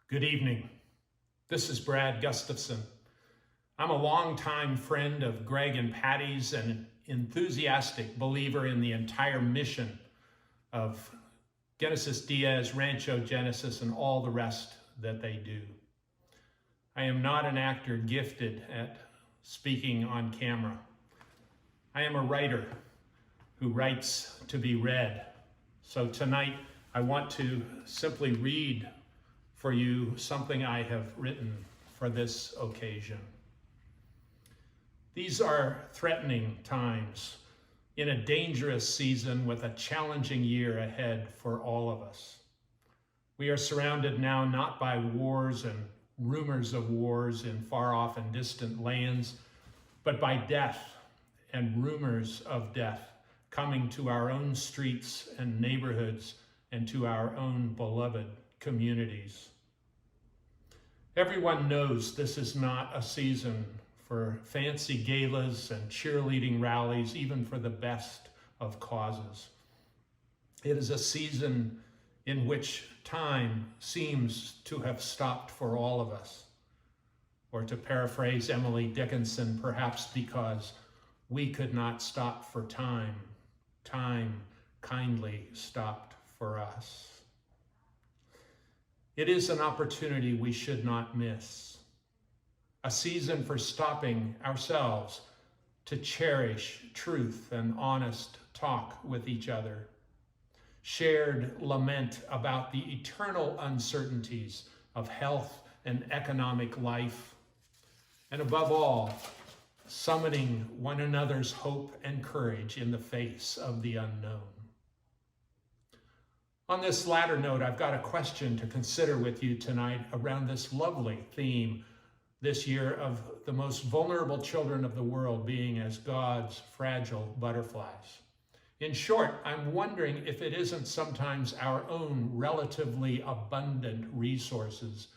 Good evening. This is Brad Gustafson. I'm a longtime friend of Greg and Patty's and an enthusiastic believer in the entire mission of Genesis Diez, Rancho Genesis, and all the rest that they do. I am not an actor gifted at speaking on camera. I am a writer who writes to be read. So tonight I want to simply read for you something I have written for this occasion. These are threatening times in a dangerous season with a challenging year ahead for all of us. We are surrounded now not by wars and rumors of wars in far off and distant lands, but by death and rumors of death coming to our own streets and neighborhoods and to our own beloved communities. Everyone knows this is not a season for fancy galas and cheerleading rallies, even for the best of causes. It is a season in which time seems to have stopped for all of us. Or to paraphrase Emily Dickinson, perhaps because we could not stop for time, time kindly stopped for us. It is an opportunity we should not miss. A season for stopping ourselves to cherish truth and honest talk with each other. Shared lament about the eternal uncertainties of health and economic life. And above all, summoning one another's hope and courage in the face of the unknown. On this latter note, I've got a question to consider with you tonight around this lovely theme this year of the most vulnerable children of the world being as God's fragile butterflies. In short, I'm wondering if it isn't sometimes our own relatively abundant resources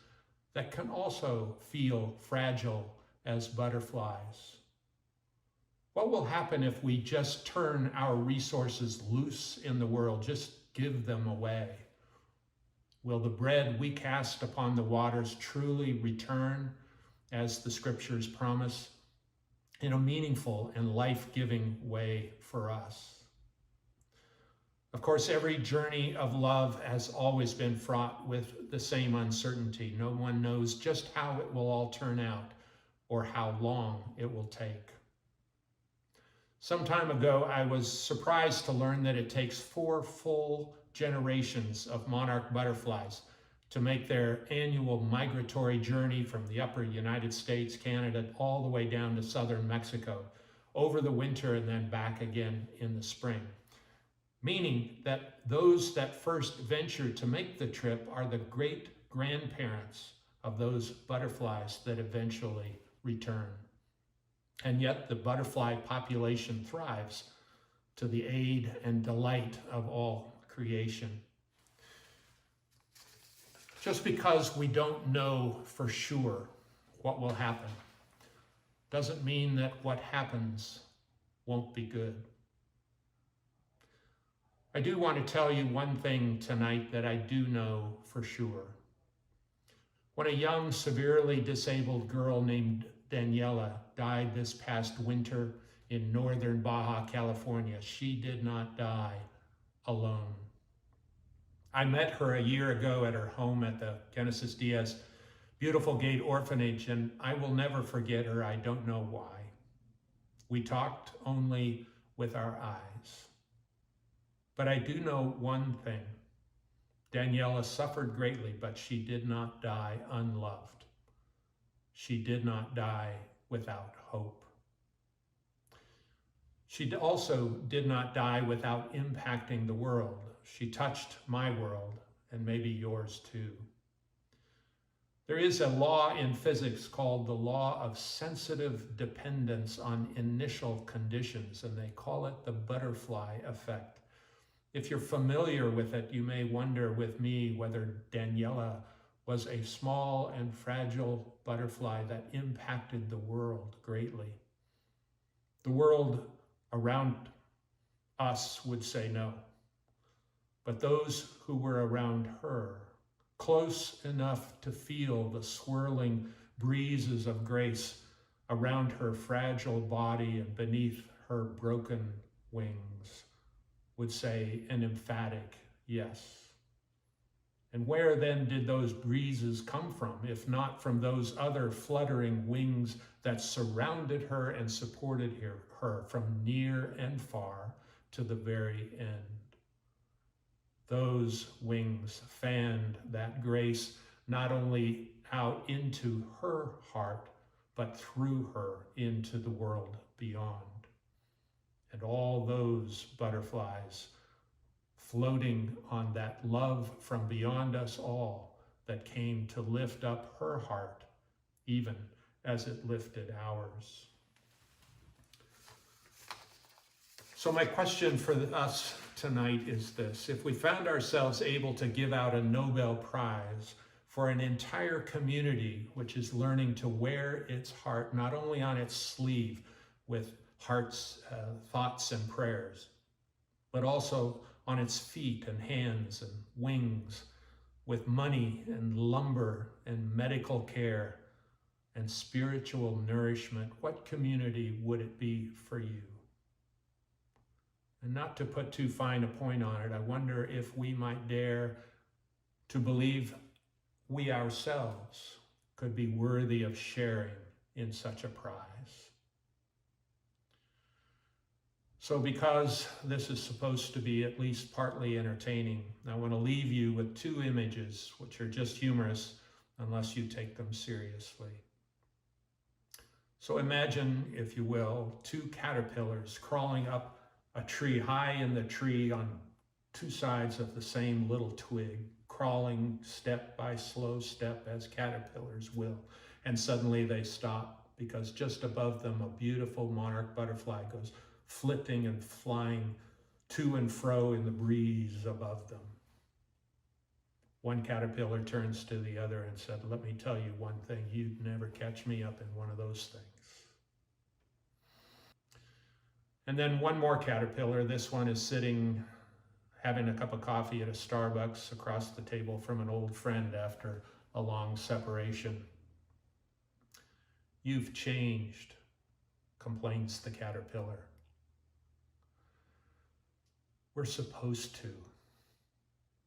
that can also feel fragile as butterflies. What will happen if we just turn our resources loose in the world, just give them away? Will the bread we cast upon the waters truly return, as the scriptures promise, in a meaningful and life-giving way for us? Of course, every journey of love has always been fraught with the same uncertainty. No one knows just how it will all turn out or how long it will take. Some time ago, I was surprised to learn that it takes 4 full generations of monarch butterflies to make their annual migratory journey from the upper United States, Canada, all the way down to southern Mexico, over the winter and then back again in the spring. Meaning that those that first venture to make the trip are the great-grandparents of those butterflies that eventually return. And yet the butterfly population thrives to the aid and delight of all creation. Just because we don't know for sure what will happen doesn't mean that what happens won't be good. I do want to tell you one thing tonight that I do know for sure. When a young, severely disabled girl named Daniela died this past winter in northern Baja California, she did not die alone. I met her a year ago at her home at the Genesis Diez Beautiful Gate Orphanage, and I will never forget her. I don't know why. We talked only with our eyes. But I do know one thing. Daniela suffered greatly, but she did not die unloved. She did not die without hope. She also did not die without impacting the world. She touched my world, and maybe yours too. There is a law in physics called the law of sensitive dependence on initial conditions, and they call it the butterfly effect. If you're familiar with it, you may wonder with me whether Daniela was a small and fragile butterfly that impacted the world greatly. The world around us would say no, but those who were around her close enough to feel the swirling breezes of grace around her fragile body and beneath her broken wings, would say an emphatic yes. And where then did those breezes come from, if not from those other fluttering wings that surrounded her and supported her from near and far to the very end? Those wings fanned that grace not only out into her heart, but through her into the world beyond. And all those butterflies floating on that love from beyond us all that came to lift up her heart, even as it lifted ours. So my question for us tonight is this: if we found ourselves able to give out a Nobel Prize for an entire community which is learning to wear its heart not only on its sleeve with heart's thoughts and prayers, but also on its feet and hands and wings with money and lumber and medical care and spiritual nourishment, what community would it be for you? And not to put too fine a point on it, I wonder if we might dare to believe we ourselves could be worthy of sharing in such a prize. So because this is supposed to be at least partly entertaining, I want to leave you with two images which are just humorous unless you take them seriously. So imagine, if you will, two caterpillars crawling up a tree, high in the tree on two sides of the same little twig, crawling step by slow step as caterpillars will. And suddenly they stop because just above them a beautiful monarch butterfly goes flitting and flying to and fro in the breeze above them. One caterpillar turns to the other and said, "Let me tell you one thing, you'd never catch me up in one of those things." And then one more caterpillar, this one is sitting having a cup of coffee at a Starbucks across the table from an old friend after a long separation. "You've changed," complains the caterpillar. "We're supposed to,"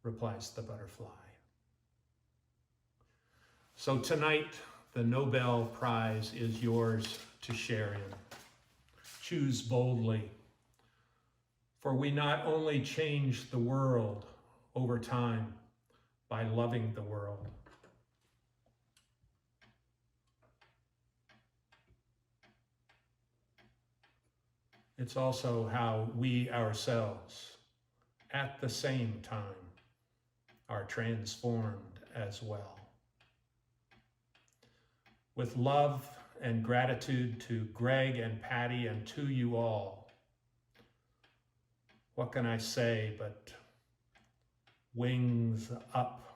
replies the butterfly. So tonight, the Nobel Prize is yours to share in. Choose boldly, for we not only change the world over time by loving the world, it's also how we ourselves, at the same time, are transformed as well. With love and gratitude to Greg and Patty and to you all, what can I say but wings up